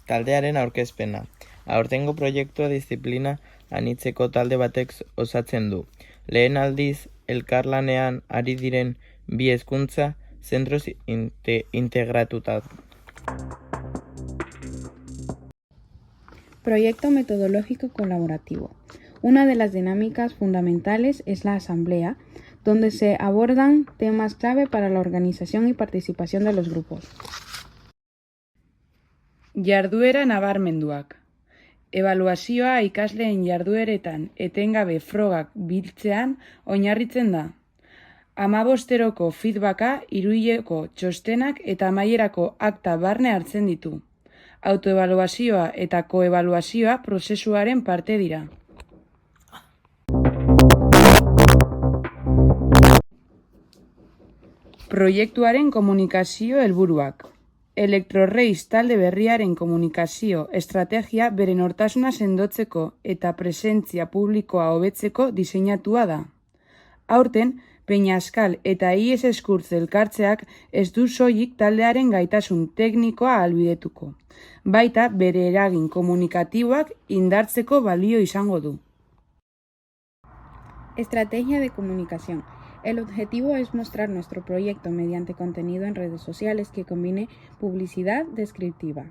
Taldearen aurkezpena. Aurtengo proiektua diziplina anitzeko talde batek osatzen du. Lehen aldiz, elkarlanean ari diren bi hezkuntza zentroz integratuta. Proyecto metodológico colaborativo. Una de las dinámicas fundamentales es la asamblea, donde se abordan temas clave para la organización y participación de los grupos. Jarduera nabarmenduak. Ebaluazioa ikasleen jardueretan etengabe frogak biltzean oinarritzen da. 15-eroko feedbacka, hiruhileko txostenak eta amaierako akta barne hartzen ditu. Autoebaluazioa eta koebaluazioa prozesuaren parte dira. Proiektuaren komunikazio helburuak. Elektroreis talde berriaren komunikazio estrategia bere nortasuna sendotzeko eta presentzia publikoa hobetzeko diseinatua da. Aurten, Peñaskal eta IES Eskurtz elkartzeak ez du soilik taldearen gaitasun teknikoa ahalbidetuko. Baita bere eragin komunikatiboak indartzeko balio izango du. Estrategia de comunicación. El objetivo es mostrar nuestro proyecto mediante contenido en redes sociales que combine publicidad descriptiva,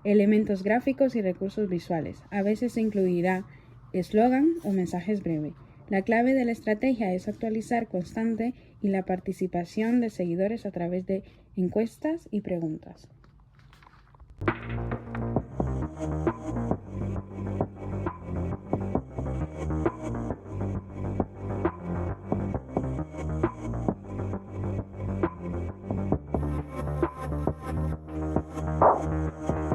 elementos gráficos y recursos visuales. A veces se incluirá eslogan o mensajes breves. La clave de la estrategia es actualizar constante y la participación de seguidores a través de encuestas y preguntas.